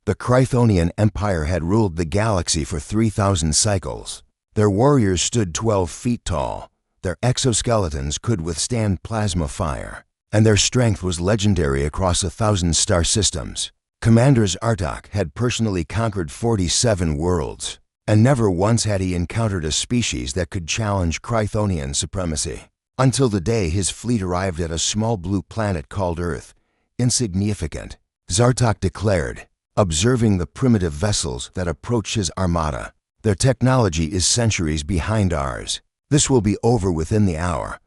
The Chrythonian Empire had ruled the galaxy for 3,000 cycles. Their warriors stood 12 feet tall. Their exoskeletons could withstand plasma fire, and their strength was legendary across 1,000 star systems. Commander Zartok had personally conquered 47 worlds, and never once had he encountered a species that could challenge Chrythonian supremacy. Until the day his fleet arrived at a small blue planet called Earth. Insignificant, Zartok declared, observing the primitive vessels that approach his armada. Their technology is centuries behind ours. This will be over within the hour.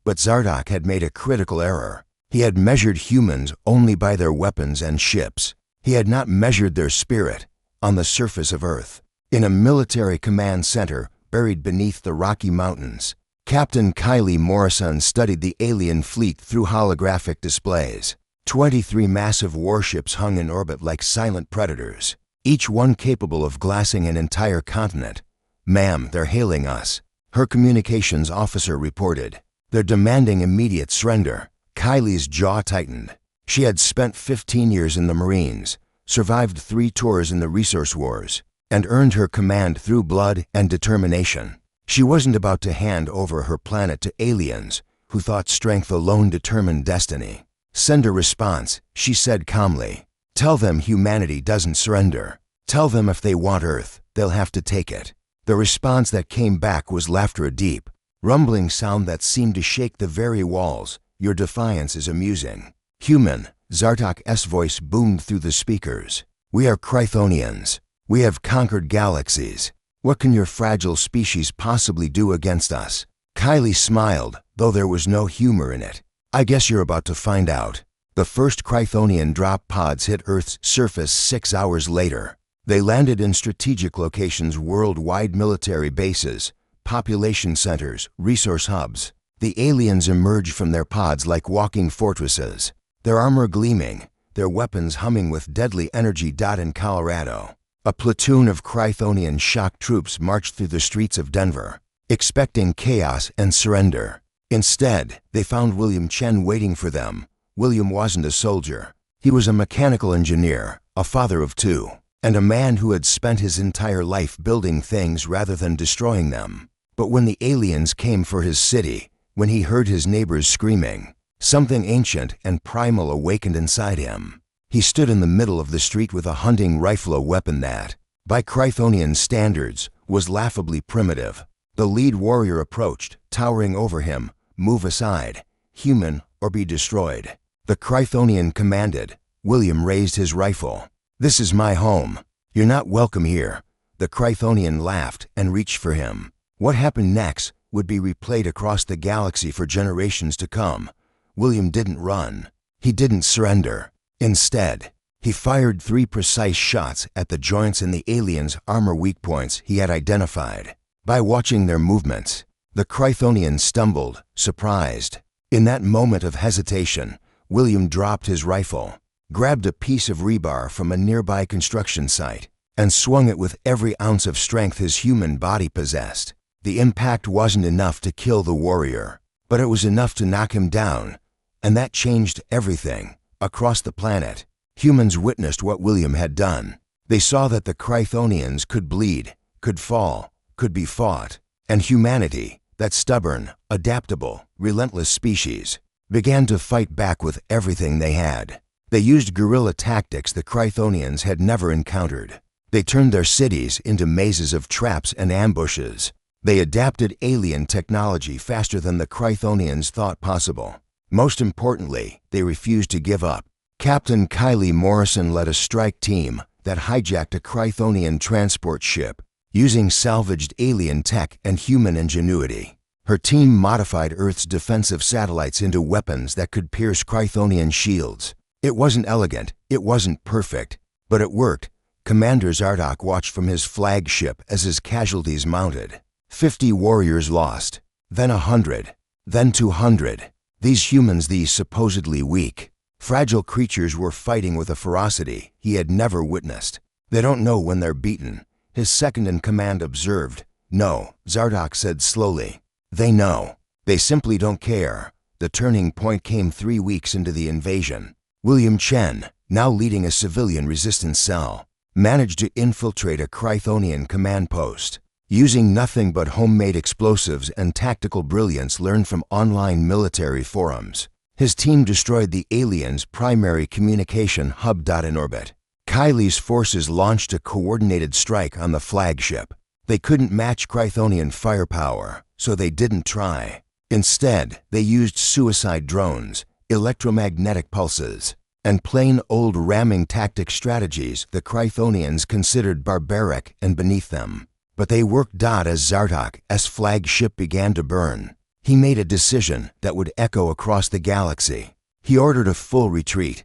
But Zartok had made a critical error. He had measured humans only by their weapons and ships. He had not measured their spirit on the surface of Earth. In a military command center buried beneath the Rocky Mountains, Captain Kylie Morrison studied the alien fleet through holographic displays. 23 massive warships hung in orbit like silent predators, each one capable of glassing an entire continent. "Ma'am, they're hailing us," her communications officer reported. "They're demanding immediate surrender." Kylie's jaw tightened. She had spent 15 years in the Marines, survived 3 tours in the resource wars, and earned her command through blood and determination. She wasn't about to hand over her planet to aliens who thought strength alone determined destiny. "Send a response," she said calmly. "Tell them humanity doesn't surrender. Tell them if they want Earth, they'll have to take it." The response that came back was laughter, a deep, rumbling sound that seemed to shake the very walls. "Your defiance is amusing." "Human," Zartok's voice boomed through the speakers. "We are Chrythonians. We have conquered galaxies. What can your fragile species possibly do against us?" Kylie smiled, though there was no humor in it. "I guess you're about to find out." The first Chrythonian drop pods hit Earth's surface 6 hours later. They landed in strategic locations, worldwide military bases, population centers, resource hubs. The aliens emerged from their pods like walking fortresses, their armor gleaming, their weapons humming with deadly energy. In Colorado, a platoon of Chrythonian shock troops marched through the streets of Denver, expecting chaos and surrender. Instead, they found William Chen waiting for them. William wasn't a soldier. He was a mechanical engineer, a father of 2, and a man who had spent his entire life building things rather than destroying them. But when the aliens came for his city, when he heard his neighbors screaming, something ancient and primal awakened inside him. He stood in the middle of the street with a hunting rifle, a weapon that, by Chrythonian standards, was laughably primitive. The lead warrior approached, towering over him. "Move aside, human, or be destroyed." The Chrythonian commanded. William raised his rifle. "This is my home. You're not welcome here." The Chrythonian laughed and reached for him. What happened next would be replayed across the galaxy for generations to come. William didn't run. He didn't surrender. Instead, he fired 3 precise shots at the joints in the aliens' armor weak points he had identified. By watching their movements, the Chrythonian stumbled, surprised. In that moment of hesitation, William dropped his rifle, grabbed a piece of rebar from a nearby construction site, and swung it with every ounce of strength his human body possessed. The impact wasn't enough to kill the warrior, but it was enough to knock him down, and that changed everything. Across the planet, humans witnessed what William had done. They saw that the Chrythonians could bleed, could fall, could be fought, and humanity, that stubborn, adaptable, relentless species, began to fight back with everything they had. They used guerrilla tactics the Chrythonians had never encountered. They turned their cities into mazes of traps and ambushes. They adapted alien technology faster than the Chrythonians thought possible. Most importantly, they refused to give up. Captain Kylie Morrison led a strike team that hijacked a Chrythonian transport ship, using salvaged alien tech and human ingenuity. Her team modified Earth's defensive satellites into weapons that could pierce Chrythonian shields. It wasn't elegant, it wasn't perfect, but it worked. Commander Zartok watched from his flagship as his casualties mounted. 50 warriors lost, then 100, then 200. These humans, these supposedly weak, fragile creatures, were fighting with a ferocity he had never witnessed. "They don't know when they're beaten," his second-in-command observed. "No," Zartok said slowly. "They know. They simply don't care." The turning point came 3 weeks into the invasion. William Chen, now leading a civilian resistance cell, managed to infiltrate a Chthonian command post. Using nothing but homemade explosives and tactical brilliance learned from online military forums, his team destroyed the aliens' primary communication hub. In orbit, Kylie's forces launched a coordinated strike on the flagship. They couldn't match Chthonian firepower, so they didn't try. Instead, they used suicide drones, electromagnetic pulses, and plain old ramming tactic strategies the Chthonians considered barbaric and beneath them. But they worked. As Zartok's flagship began to burn, he made a decision that would echo across the galaxy. He ordered a full retreat.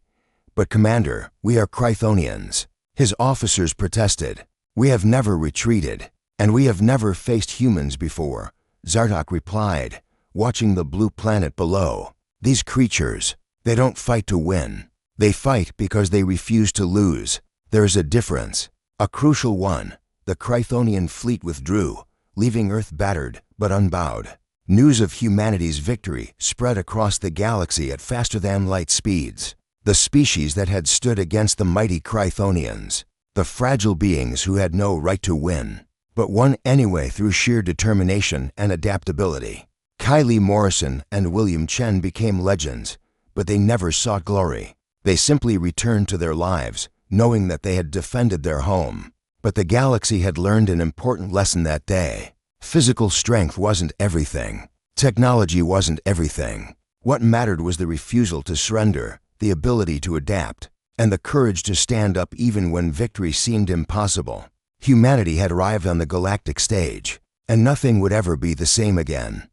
"But Commander, we are Chthonians." His officers protested. "We have never retreated, and we have never faced humans before," Zartok replied, watching the blue planet below. "These creatures, they don't fight to win. They fight because they refuse to lose. There is a difference, a crucial one." The Chthonian fleet withdrew, leaving Earth battered but unbowed. News of humanity's victory spread across the galaxy at faster-than-light speeds. The species that had stood against the mighty Chthonians, the fragile beings who had no right to win, but won anyway through sheer determination and adaptability. Kylie Morrison and William Chen became legends, but they never sought glory. They simply returned to their lives, knowing that they had defended their home. But the galaxy had learned an important lesson that day. Physical strength wasn't everything. Technology wasn't everything. What mattered was the refusal to surrender, the ability to adapt, and the courage to stand up even when victory seemed impossible. Humanity had arrived on the galactic stage, and nothing would ever be the same again.